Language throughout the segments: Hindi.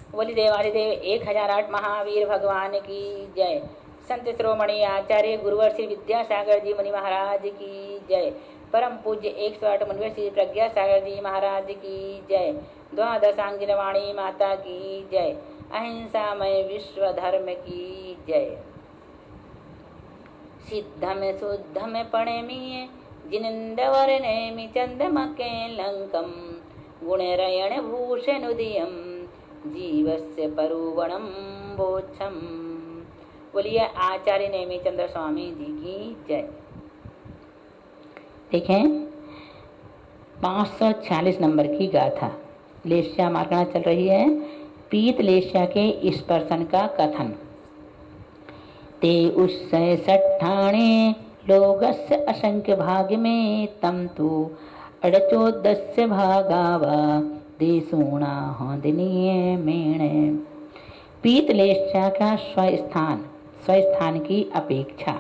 बोली देवादिदेव 1008 महावीर भगवान की जय। संत श्रोमणी आचार्य गुरुवर श्री विद्यासागर जी मुनि महाराज की जय। परम पूज्य 108 मुनिवर श्री प्रज्ञा सागर जी महाराज की जय। द्वादशांगिन वाणी माता की जय। अहिंसामय विश्व धर्म की जय। सिद्धम शुद्धम पणेमीय जिनिंदवर नेमि चंदमके लंकम गुणरयण भूषणुदीयम जीवस्य परुवणम बोच्छम। बोलिए आचार्य नेमिचंद्र स्वामी जी की जय। देखें 546 नंबर की गाथा लेस्या मार्गना चल रही है। पीत लेस्या के स्पर्शन का कथन। ते उससे सट्ठाणे लोगस्य असंख्य भाग में तम तो अड़चोदस्य भागावा देशोणा होदनीय मेणे। पीत लेस्या का स्वस्थान की अपेक्षा,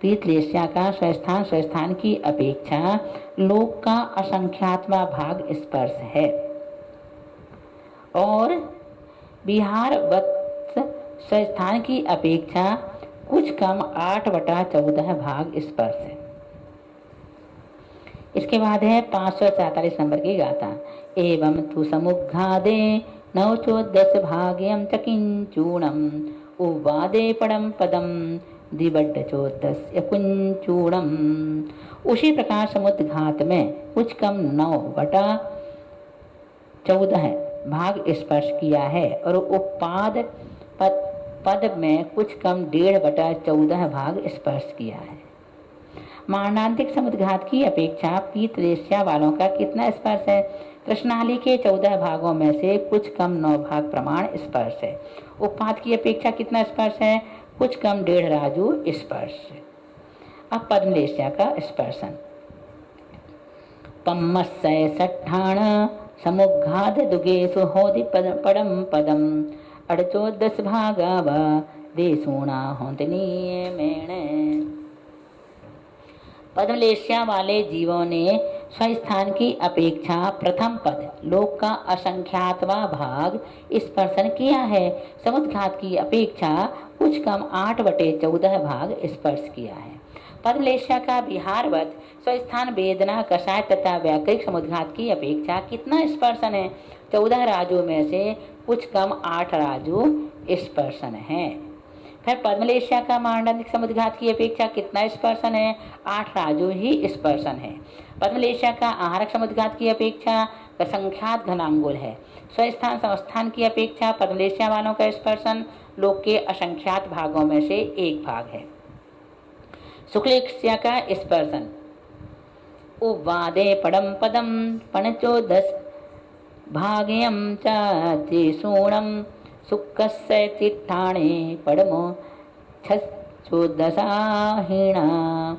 पीत लेस्या का स्वस्थान की अपेक्षा लोक का असंख्यात्मा भाग स्पर्श है और बिहार वत्स स्वस्थान की अपेक्षा कुछ कम 8/14 भाग स्पर्श है। इसके बाद है 547 नंबर की गाथा। एवं तु समुद्घादे नवचोदश भाग्यम च किंचूणम उवादे पड़म पदम द्विबड्ढचोदस्य कुंचूणम। उसी प्रकार समुद्घात में कुछ कम 9/14 भाग स्पर्श किया है और उपाद पद में कुछ कम 1.5/14 भाग स्पर्श किया है। मारणांतिक समुद्घात की अपेक्षा पीत लेस्या वालों का कितना स्पर्श है? कृष्णाली के 14 भागों में से कुछ कम 9 भाग प्रमाण स्पर्श है। उपाद की अपेक्षा कितना स्पर्श है? कुछ कम 1.5 राजू स्पर्श। अब पद्म लेस्या का स्पर्शन। पम्मस्य सट्ठाण समुद्घात दुगेशु होदि पदम पदम अड़चोदश भागाव देशोणा होदनीय मेणे। पद्मलेस्या वाले जीवों ने स्वस्थान की अपेक्षा प्रथम पद लोक का असंख्यातवा भाग स्पर्शन किया है। समुद्घात की अपेक्षा कुछ कम 8/14 भाग स्पर्श किया है। पद्मलेस्या का बिहारवत स्वस्थान वेदना कषाय तथा व्याकृत समुद्घात की अपेक्षा कितना स्पर्शन है? 14 राजू में से कुछ कम 8 राजू स्पर्शन है। फिर पद्मलेस्या का मांडलिक समुद्घात की अपेक्षा कितना स्पर्शन है? 8 राजू ही स्पर्शन है। पद्मलेस्या का आहारक समुद्घात की अपेक्षा असंख्यात घनांगुल है। स्वस्थान संस्थान की अपेक्षा पद्मलेस्या वालों का स्पर्शन लोक के असंख्यात भागों में से एक भाग है। शुक्लेस्या का स्पर्शन। उवादे पड़म पदम पणचोदश भाग्यम चूणम सुखस्य तिट्ठाणे पड़मो 614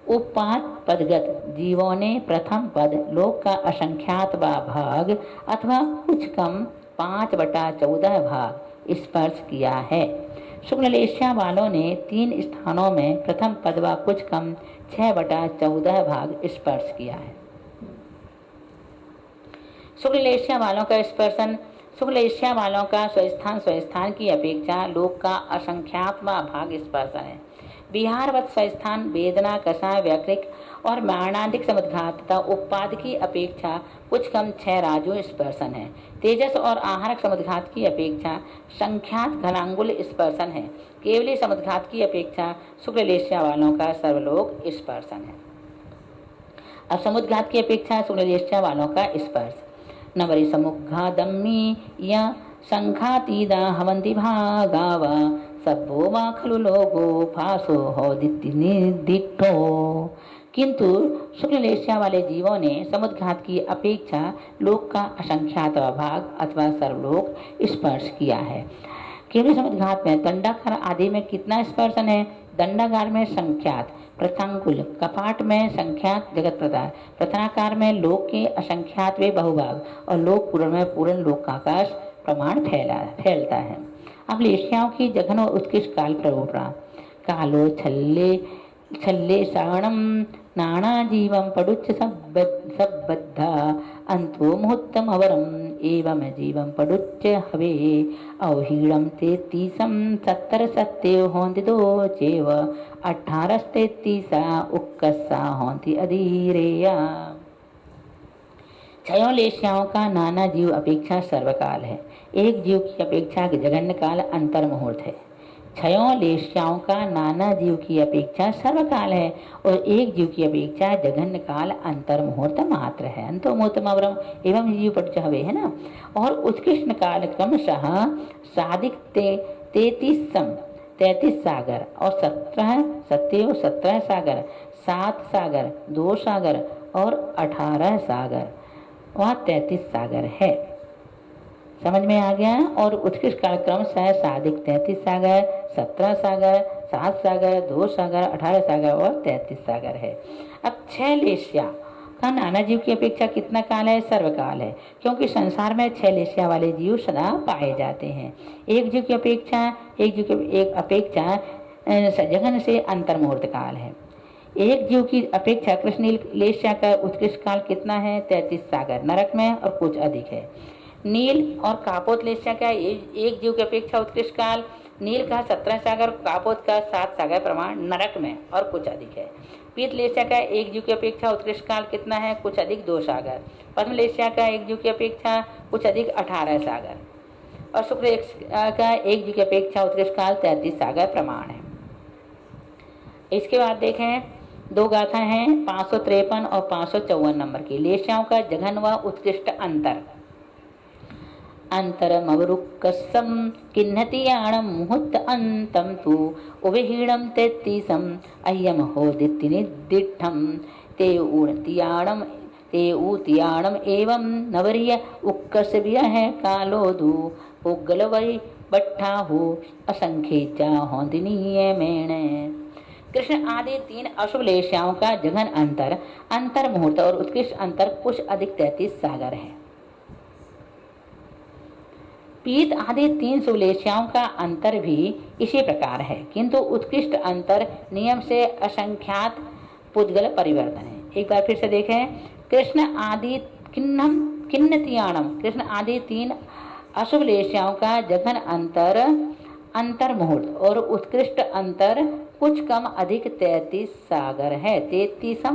उपात पदगत जीवों ने प्रथम पद लोक का असंख्यात भाग अथवा कुछ कम 5/14 भाग स्पर्श किया है। शुक्ललेस्या वालों ने 3 स्थानों में प्रथम पद व कुछ कम 6/14 भाग स्पर्श किया है। शुक्ललेस्या वालों का स्पर्शन। शुक्ललेस्या वालों का स्वस्थान की अपेक्षा लोक का असंख्यात्मा भाग स्पर्शन है। बिहारवत स्वस्थान वेदना कषाय व्याकृत और मारणांतिक समुद्घात तथा उपाद की अपेक्षा कुछ कम 6 राजू स्पर्शन है। तेजस और आहारक समुद्घात की अपेक्षा संख्यात घनांगुल स्पर्शन है। केवली समुद्घात की अपेक्षा शुक्ललेस्या वालों का सर्वलोक स्पर्शन है। अब समुद्घात की अपेक्षा शुक्ललेस्या वालों का स्पर्श। नवरी समुद्घादम्मी या संघातीदा हवंति भागावा सब्बो वा खलु लोगो फासो हो दिट्ठो। किंतु शुक्ललेस्या वाले जीवों ने समुद्घात की अपेक्षा लोक का असंख्यात भाग अथवा सर्वलोक स्पर्श किया है। केवल समुद्घात में दंडाकार आदि में कितना स्पर्शन है? दंडागार में संख्यात प्रथांकुल, कपाट में संख्यात जगत प्रदान, प्रथनाकार में लोक के असंख्यात वे बहुभाग और लोक पूर्ण में पूर्ण लोकाकाश प्रमाण फैलता है। अब लेस्याओं की जघन और उत्कृष्ट काल प्ररूपणा। कालो छल्ले साणम नाना जीवम पडुच्च सबद्धा अंतो मुहूर्तम अवरम एवं जीवं पडुच्च हवे अवहीणम 33 70 सत्य होंति दो चेव 18 33 उक्कसा होंति अधीरेया। छयों लेश्याओं का नाना जीव अपेक्षा सर्वकाल है, एक जीव की अपेक्षा जघन्य काल अंतर मुहूर्त है। छयों लेश्याओं का नाना जीव की अपेक्षा सर्वकाल है और एक जीव की अपेक्षा जघन्य काल अंतर मुहूर्त मात्र है। अंतो मुहूर्तमवरम एवं जीव पटुचहवे है ना। और उत्कृष्ट काल क्रमशः साधिक 33 सागर और 17 सागर, 7 सागर, 2 सागर और 18 सागर, वह 33 सागर है। समझ में आ गया। और उत्कृष्ट कार्यक्रम साधिक 33 सागर, 17 सागर, 7 सागर, 2 सागर, 18 सागर और 33 सागर है। अब 6 लेश्या का नाना जीव की अपेक्षा कितना काल है? सर्वकाल है, क्योंकि संसार में 6 लेश्या वाले जीव सदा पाए जाते हैं। एक जीव की अपेक्षा जघन से अंतर मुहूर्त काल है। एक जीव की अपेक्षा कृष्ण लेश्या का उत्कृष्ट काल कितना है? 33 सागर नरक में और कुछ अधिक है। नील और कापोत लेश्या का एक जीव की अपेक्षा उत्कृष्ट काल नील का 17 सागर, कापोत का 7 सागर प्रमाण नरक में और कुछ अधिक है। पीत लेश्या का एक जीव की अपेक्षा उत्कृष्ट काल कितना है? कुछ अधिक 2 सागर। पद्म लेश्या का एक जीव की अपेक्षा कुछ अधिक 18 सागर और शुक्र का एक जीव की अपेक्षा उत्कृष्ट काल 33 सागर प्रमाण है। इसके बाद देखें 2 गाथा हैं 553 और 554 नंबर की। लेश्याओं का जघन व उत्कृष्ट अंतर। अंतरमवरुक्कसं किन्नतियाणं मुहूर्त अंतं तु उभहीणं 33 अय्यम होदिति निर्दिष्टं ते ऊतियाणम एवं नवरिय उक्कसभ्यः कालोदु पुग्गलवै बट्ठाहु असंख्येचा होंदिनीय मेणे। कृष्ण आदि 3 अशुभ लेश्याओं का जघन अंतर मुहूर्त और उत्कृष्ट अंतर कुछ अधिक 33 सागर है। पीत आदि 3 शुभ लेश्याओं का अंतर भी इसी प्रकार है, किंतु उत्कृष्ट अंतर नियम से असंख्यात पुद्गल परिवर्तन है। एक बार फिर से देखें। कृष्ण आदि किन्नतियाणम, कृष्ण आदि 3 अशुभ लेश्याओं का जघन अंतर मुहूर्त और उत्कृष्ट अंतर कुछ कम अधिक 33 सागर है। 33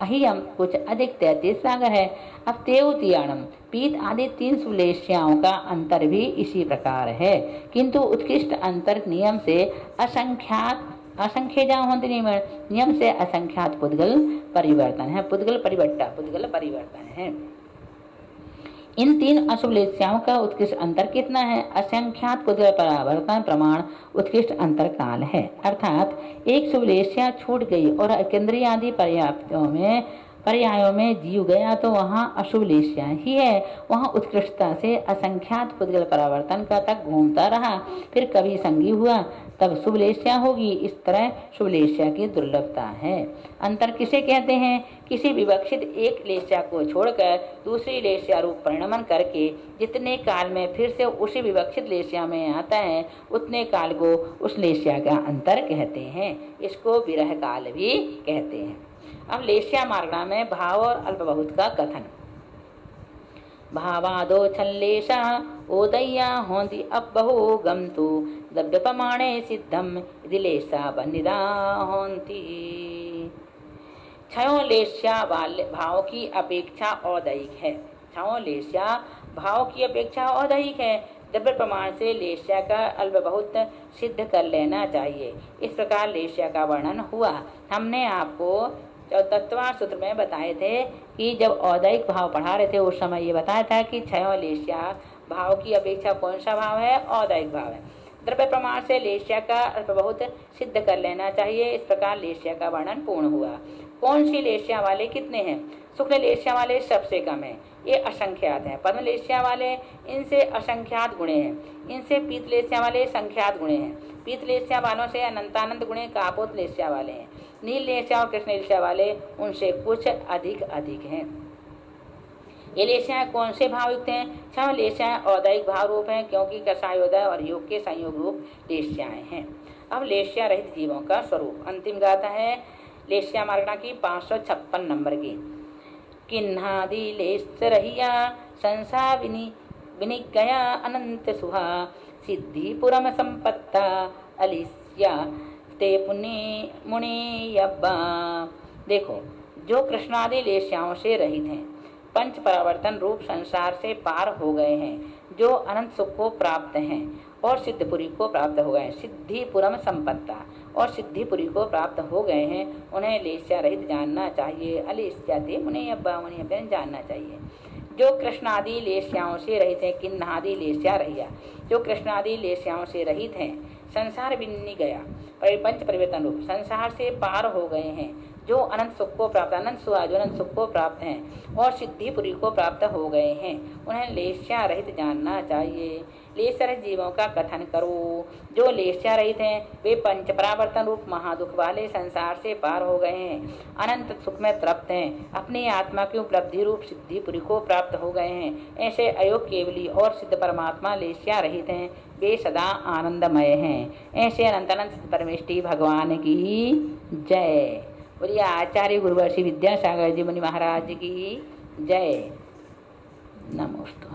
अहियम कुछ अधिक 33 सागर है। अब तेउतियाणम पीत आदि 3 सुलेश्याओं का अंतर भी इसी प्रकार है, किंतु उत्कृष्ट अंतर नियम से नियम से असंख्यात पुद्गल परिवर्तन है। पुद्गल परिवर्तन है। इन 3 अशुभ लेश्याओं का उत्कृष्ट अंतर कितना है? असंख्यात पुद्गल परिवर्तन प्रमाण उत्कृष्ट अंतर काल है। अर्थात एक शुभ लेश्या छूट गई और केंद्रीय आदि पर्यायों में जीव गया तो वहाँ अशुभ लेश्या ही है। वहाँ उत्कृष्टता से असंख्यात पुद्गल परिवर्तन का तक घूमता रहा, फिर कभी संगी हुआ तब शुभ लेश्या होगी। इस तरह शुभ लेश्या की दुर्लभता है। अंतर किसे कहते हैं? किसी विवक्षित एक लेश्या को छोड़कर दूसरी लेश्या रूप परिणमन करके जितने काल में फिर से उसी विवक्षित लेश्या में आता है उतने काल को उस लेश्या का अंतर कहते हैं। इसको विरह काल भी कहते हैं। अब लेश्या मार्गणा में भाव और अल्पबहुत का कथन। भावादो छल्लेशा ओदय्या होंति अब बहु गमतु द्रव्य प्रमाणे सिद्धम दिलेशा बनिदा होंति। छयों लेश्या वाले भाव की अपेक्षा औदैहिक है। छयों लेश्या भाव की अपेक्षा औदैहिक है। द्रव्य प्रमाण से लेश्या का अल्प बहुत सिद्ध कर लेना चाहिए। इस प्रकार लेश्या का वर्णन हुआ। हमने आपको तत्वार सूत्र में बताए थे कि जब औदैहिक भाव पढ़ा रहे थे उस समय ये बताया था कि छयों लेश्या भाव की अपेक्षा कौन सा भाव है? औदैहिक भाव है। द्रव्य प्रमाण से लेश्या का अल्प बहुत सिद्ध कर लेना चाहिए। इस प्रकार लेश्या का वर्णन पूर्ण हुआ। कौन सी लेश्या वाले कितने हैं? शुक्ल लेश्या वाले सबसे कम है, ये असंख्यात हैं। पद्म लेश्या वाले इनसे असंख्यात गुणे हैं। इनसे पीत लेश्या वाले संख्यात गुणे हैं। पीत लेश्या वालों से अनंतानंद गुणे कापोत लेश्या वाले हैं। नील लेश्या और कृष्ण लेश्या वाले उनसे कुछ अधिक हैं। ये लेश्याएं कौन से भाव युक्त हैं? 6 लेश्याएं औदैहिक भाव रूप हैं, क्योंकि कषायोदय और योग के संयोग रूप लेश्याएं हैं। अब लेश्या रहित जीवों का स्वरूप। अंतिम गाथा है लेश्या मार्गणा की 556 नंबर की। किन्हादि लेश रहिया संसार विनिगया अनंत सुहा, सिद्धिपुरम संपत्ता अलिस्या ते पुण्य मुनि यब्बा। देखो, जो कृष्णादि लेश्याओं से रहित हैं, पंच परावर्तन रूप संसार से पार हो गए हैं, जो अनंत सुख को प्राप्त हैं और सिद्धपुरी को प्राप्त हो गए, सिद्धिपुरम संपत्ता और सिद्धिपुरी को प्राप्त हो गए हैं, उन्हें लेस्या रहित जानना चाहिए। अलिस्या ते मुनि यब्बा, मुनि यब्बा जानना चाहिए। जो कृष्णादि लेस्याओं से रहित है, किन्नादि लेस्या रहिया, जो कृष्णादि लेस्याओं से रहित हैं, संसार बिन्नी गया पंच परिवर्तन रूप संसार से पार हो गए हैं, जो अनंत सुख को प्राप्त, अनंत सुहा जो अनंत सुख को प्राप्त हैं और सिद्धिपुरी को प्राप्त हो गए हैं, उन्हें लेस्या रहित जानना चाहिए। लेस्या रहित जीवों का कथन करो। जो लेस्या रहित हैं, वे पंच परावर्तन रूप महादुख वाले संसार से पार हो गए हैं, अनंत सुख में तृप्त हैं, अपनी आत्मा की उपलब्धि रूप सिद्धिपुरी को प्राप्त हो गए हैं। ऐसे अयोग केवली और सिद्ध परमात्मा लेस्या रहित हैं, वे सदा आनंदमय हैं। ऐसे अनंत अनंत परमेष्टि भगवान की जय। बोलिए आचार्य गुरुवर्षि विद्यासागर जी मुनि महाराज की जय। नमोस्तु।